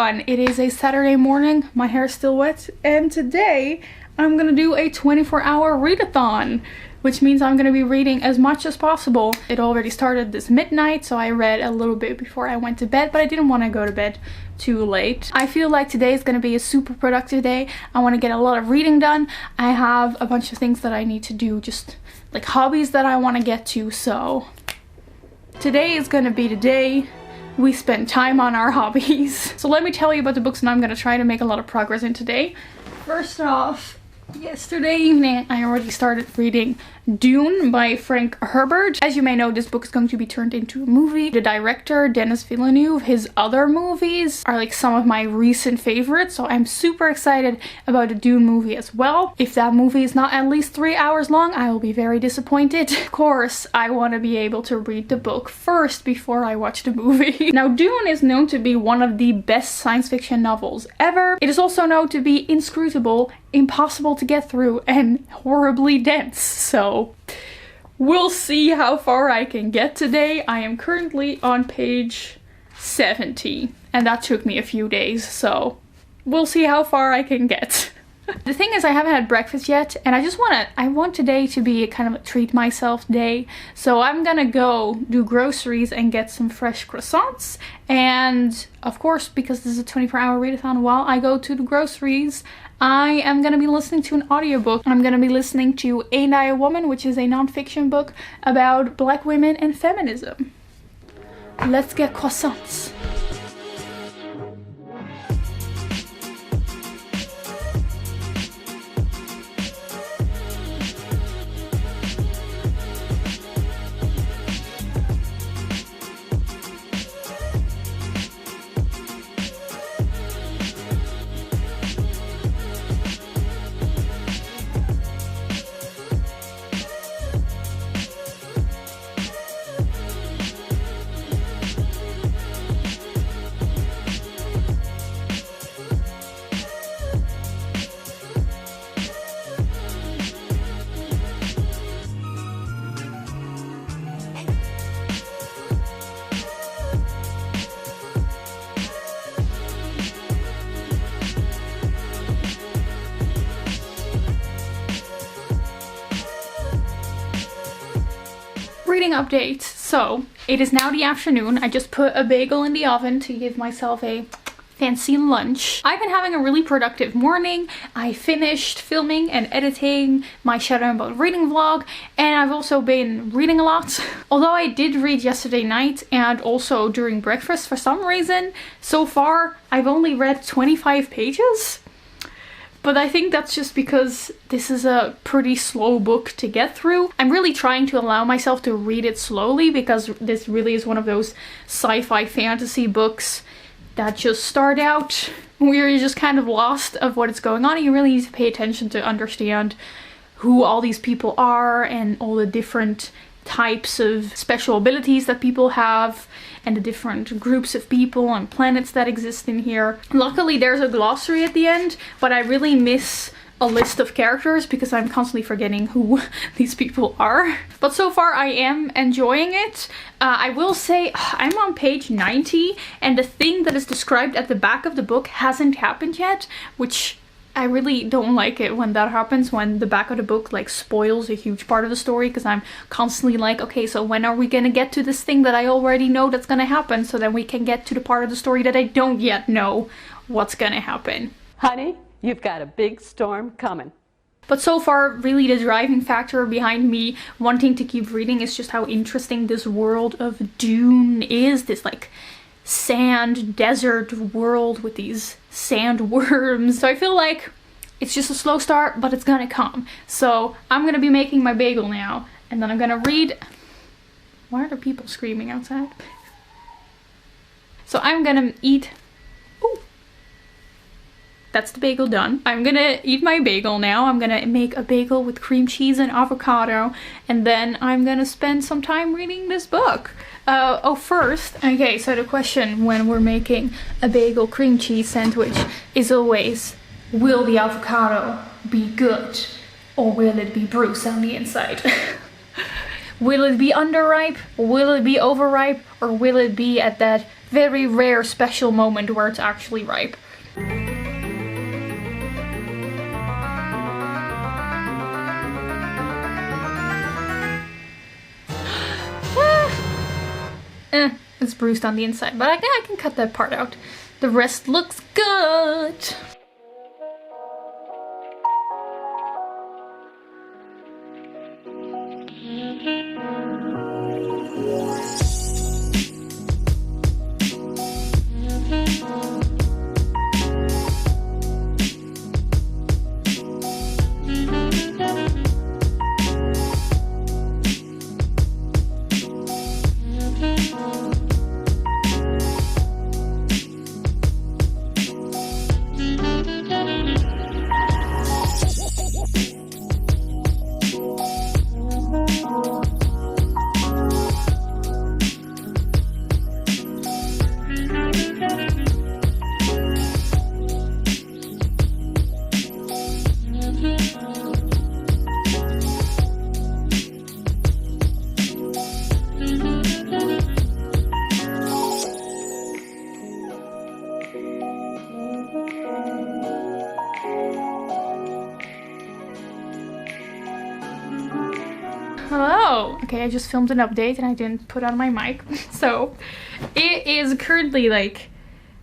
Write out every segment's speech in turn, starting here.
everyone, it is a Saturday morning, my hair is still wet, and today I'm gonna do a 24-hour readathon, which means I'm gonna be reading as much as possible. It already started this midnight, so I read a little bit before I went to bed, but I didn't want to go to bed too late. I feel like today is gonna be a super productive day. I want to get a lot of reading done. I have a bunch of things that I need to do, just like hobbies that I want to get to, so today is gonna be the day we spend time on our hobbies. So let me tell you about the books that I'm gonna try to make a lot of progress in today. First off, yesterday evening I already started reading Dune by Frank Herbert. As you may know, this book is going to be turned into a movie. The director, Denis Villeneuve, his other movies are like some of my recent favorites, so I'm super excited about the Dune movie as well. If that movie is not at least 3 hours long, I will be very disappointed. Of course, I want to be able to read the book first before I watch the movie. Now, Dune is known to be one of the best science fiction novels ever. It is also known to be inscrutable, impossible to get through, and horribly dense, so we'll see how far I can get today. I am currently on page 70, and that took me a few days, so we'll see how far I can get. The thing is, I haven't had breakfast yet, and I want today to be a kind of a treat myself day. So I'm gonna go do groceries and get some fresh croissants. And of course, because this is a 24-hour readathon, while I go to the groceries, I am gonna be listening to an audiobook. I'm gonna be listening to Ain't I a Woman, which is a non-fiction book about Black women and feminism. Let's get croissants. Reading update. So it is now the afternoon. I just put a bagel in the oven to give myself a fancy lunch. I've been having a really productive morning. I finished filming and editing my Shadow and Bone reading vlog, and I've also been reading a lot. Although I did read yesterday night and also during breakfast, for some reason, so far I've only read 25 pages. But I think that's just because this is a pretty slow book to get through. I'm really trying to allow myself to read it slowly because this really is one of those sci-fi fantasy books that just start out where you're just kind of lost of what is going on. You really need to pay attention to understand who all these people are and all the different types of special abilities that people have and the different groups of people and planets that exist in here. Luckily there's a glossary at the end, but I really miss a list of characters because I'm constantly forgetting who these people are. But so far I am enjoying it. I will say I'm on page 90, and the thing that is described at the back of the book hasn't happened yet, which I really don't like it when that happens, when the back of the book like spoils a huge part of the story, because I'm constantly like, okay, so when are we gonna get to this thing that I already know that's gonna happen, so then we can get to the part of the story that I don't yet know what's gonna happen. Honey, you've got a big storm coming. But so far, really the driving factor behind me wanting to keep reading is just how interesting this world of Dune is. This like sand desert world with these sandworms. So I feel like it's just a slow start, but it's gonna come. So I'm gonna be making my bagel now, and then I'm gonna read. Why are there people screaming outside? So I'm gonna eat. Ooh. That's the bagel done. I'm gonna eat my bagel now. I'm gonna make a bagel with cream cheese and avocado, and then I'm gonna spend some time reading this book. First, okay, so the question when we're making a bagel cream cheese sandwich is always, will the avocado be good or will it be bruised on the inside? Will it be underripe? Will it be overripe? Or will it be at that very rare special moment where it's actually ripe. It's bruised on the inside, but I can cut that part out. The rest looks good. Hello! Okay, I just filmed an update and I didn't put on my mic. So, it is currently like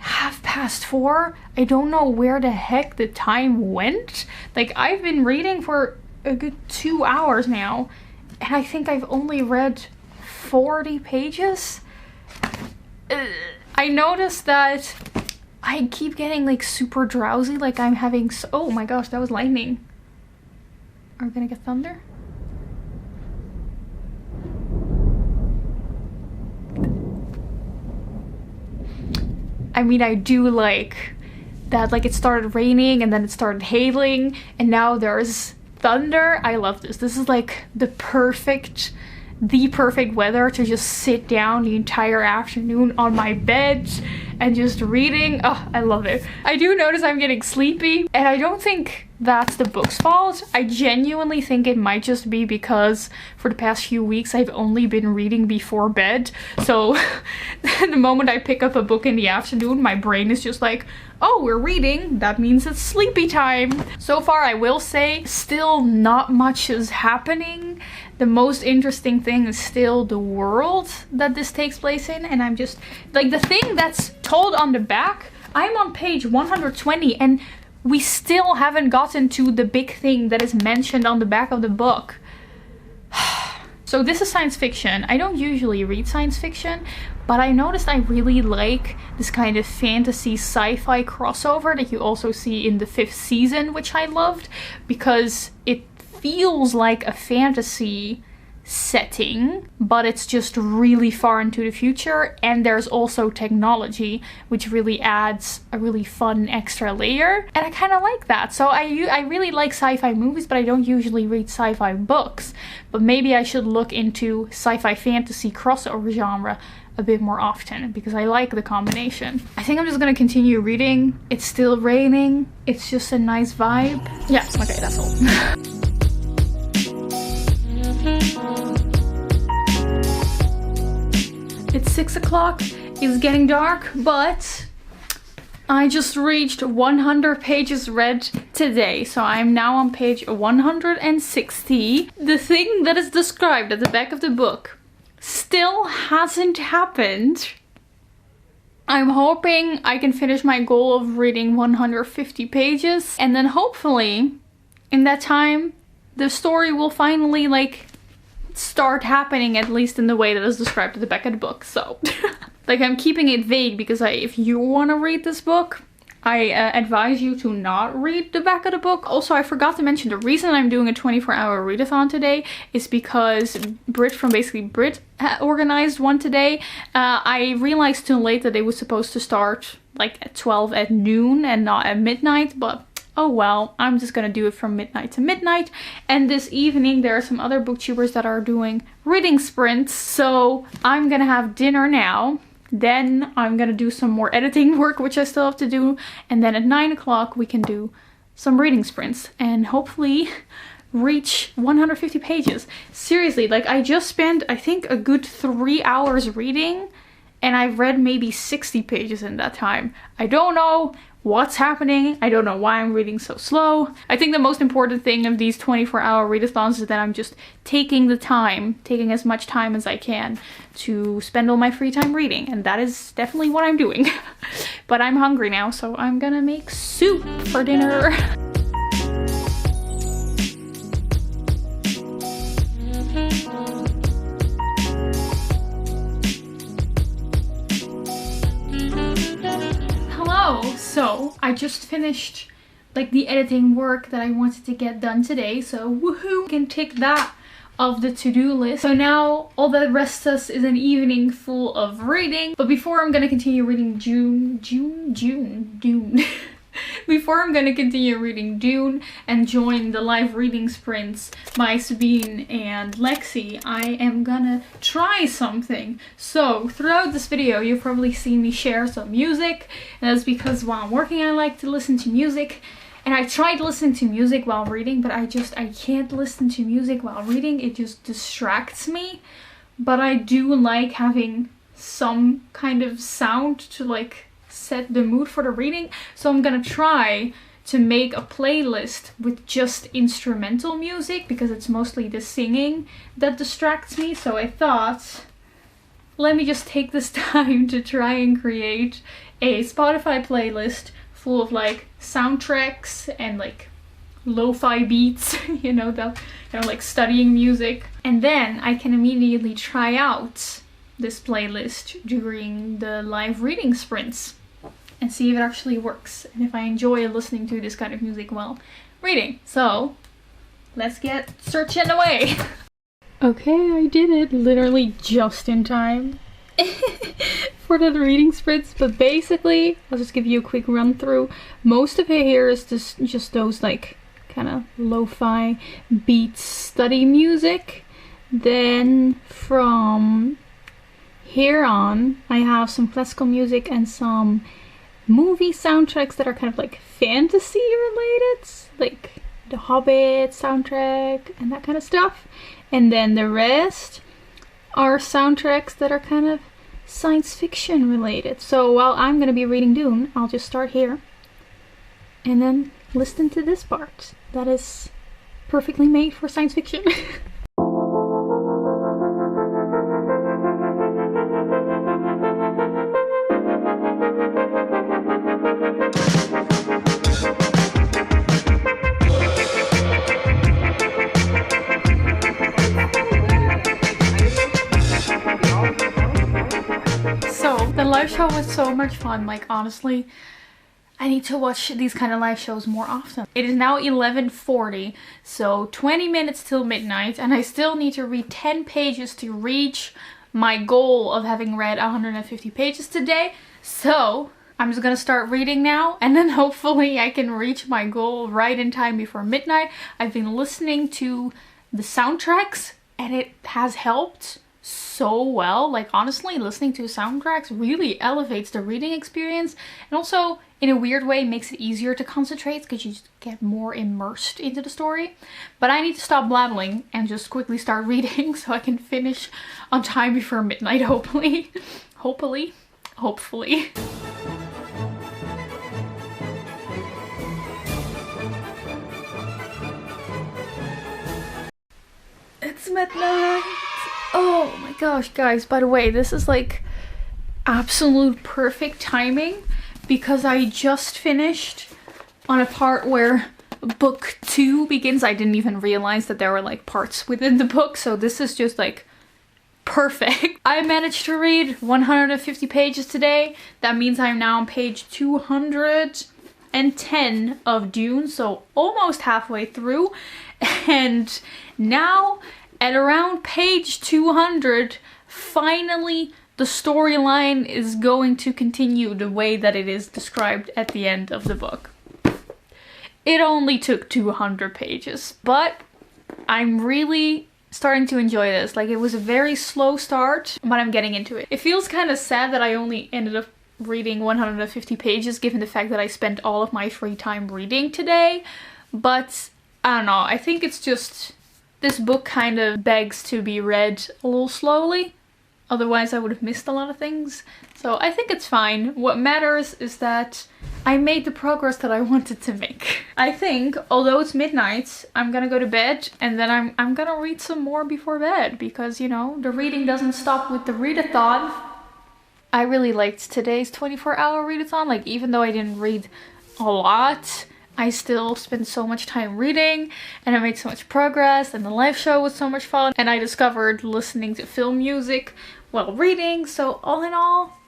4:30. I don't know where the heck the time went. Like, I've been reading for a good 2 hours now. And I think I've only read 40 pages. I noticed that I keep getting like super drowsy. Like I'm having oh my gosh, that was lightning. Are we gonna get thunder? I mean, I do like that, like it started raining and then it started hailing and now there's thunder. I love this. This is like the perfect weather to just sit down the entire afternoon on my bed and just reading. Oh, I love it. I do notice I'm getting sleepy and I don't think that's the book's fault. I genuinely think it might just be because for the past few weeks I've only been reading before bed. So the moment I pick up a book in the afternoon, my brain is just like, oh, we're reading, that means it's sleepy time. So far, I will say, still not much is happening. The most interesting thing is still the world that this takes place in, and I'm just, like, the thing that's told on the back, I'm on page 120, and we still haven't gotten to the big thing that is mentioned on the back of the book. So this is science fiction. I don't usually read science fiction, but I noticed I really like this kind of fantasy sci-fi crossover that you also see in the 5th season, which I loved because it feels like a fantasy setting, but it's just really far into the future, and there's also technology which really adds a really fun extra layer, and I kind of like that. So I really like sci-fi movies, but I don't usually read sci-fi books, but maybe I should look into sci-fi fantasy crossover genre a bit more often because I like the combination. I think I'm just gonna continue reading. It's still raining. It's just a nice vibe. Yeah, okay, that's all. It's 6 o'clock, it's getting dark, but I just reached 100 pages read today, so I'm now on page 160. The thing that is described at the back of the book still hasn't happened. I'm hoping I can finish my goal of reading 150 pages, and then hopefully in that time the story will finally like start happening, at least in the way that is described at the back of the book. So like I'm keeping it vague because if you want to read this book, I advise you to not read the back of the book. Also, I forgot to mention the reason I'm doing a 24-hour readathon today is because Brit from Basically Brit organized one today. I realized too late that they were supposed to start like at 12 at noon and not at midnight, but oh well, I'm just gonna do it from midnight to midnight. And this evening there are some other booktubers that are doing reading sprints, so I'm gonna have dinner now. Then I'm gonna do some more editing work, which I still have to do. And then at 9 o'clock we can do some reading sprints and hopefully reach 150 pages. Seriously, like I just spent, I think, a good 3 hours reading. and I've read maybe 60 pages in that time. I don't know what's happening. I don't know why I'm reading so slow. I think the most important thing of these 24-hour readathons is that I'm just taking the time, taking as much time as I can to spend all my free time reading, and that is definitely what I'm doing. But I'm hungry now, so I'm gonna make soup for dinner. So I just finished like the editing work that I wanted to get done today, so woohoo, can tick that off the to-do list. So now all that rests us is an evening full of reading. But before I'm gonna continue reading Dune. Before I'm gonna continue reading Dune and join the live reading sprints by Sabine and Lexi, I am gonna try something. So throughout this video, you've probably seen me share some music, and that's because while I'm working, I like to listen to music. And I tried listening to music while reading, but I can't listen to music while reading. It just distracts me. But I do like having some kind of sound to like set the mood for the reading. So I'm gonna try to make a playlist with just instrumental music, because it's mostly the singing that distracts me. So I thought, let me just take this time to try and create a Spotify playlist full of like soundtracks and like lo-fi beats, you know, the kind of like studying music. And then I can immediately try out this playlist during the live reading sprints and see if it actually works and if I enjoy listening to this kind of music while reading. So let's get searching away. Okay, I did it literally just in time for the reading sprints, but basically I'll just give you a quick run through. Most of it here is just those like kind of lo-fi beats study music. Then from here on I have some classical music and some movie soundtracks that are kind of like fantasy related, like the Hobbit soundtrack and that kind of stuff. And then the rest are soundtracks that are kind of science fiction related. So while I'm gonna be reading Dune, I'll just start here and then listen to this part that is perfectly made for science fiction. The live show was so much fun. Like, honestly, I need to watch these kind of live shows more often. It is now 11:40, so 20 minutes till midnight, and I still need to read 10 pages to reach my goal of having read 150 pages today. So I'm just gonna start reading now, and then hopefully I can reach my goal right in time before midnight. I've been listening to the soundtracks, and it has helped so well. Like, honestly, listening to soundtracks really elevates the reading experience, and also in a weird way makes it easier to concentrate because you just get more immersed into the story. But I need to stop blabbling and just quickly start reading so I can finish on time before midnight, hopefully. Hopefully. It's midnight. Oh my gosh, guys, by the way, this is like absolute perfect timing because I just finished on a part where book 2 begins. I didn't even realize that there were like parts within the book, so this is just like perfect. I managed to read 150 pages today. That means I'm now on page 210 of Dune, so almost halfway through. And now at around page 200, finally the storyline is going to continue the way that it is described at the end of the book. It only took 200 pages, but I'm really starting to enjoy this. Like, it was a very slow start, but I'm getting into it. It feels kind of sad that I only ended up reading 150 pages given the fact that I spent all of my free time reading today, but I don't know, I think it's just this book kind of begs to be read a little slowly. Otherwise I would have missed a lot of things. So I think it's fine. What matters is that I made the progress that I wanted to make. I think, although it's midnight, I'm gonna go to bed and then I'm gonna read some more before bed because, you know, the reading doesn't stop with the readathon. I really liked today's 24-hour readathon. Like, even though I didn't read a lot, I still spent so much time reading and I made so much progress, and the live show was so much fun, and I discovered listening to film music while reading. So all in all,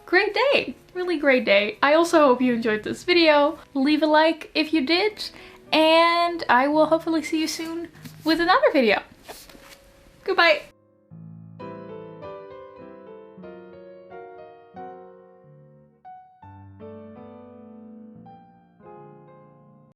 great day. Really great day. I also hope you enjoyed this video. Leave a like if you did, and I will hopefully see you soon with another video. Goodbye.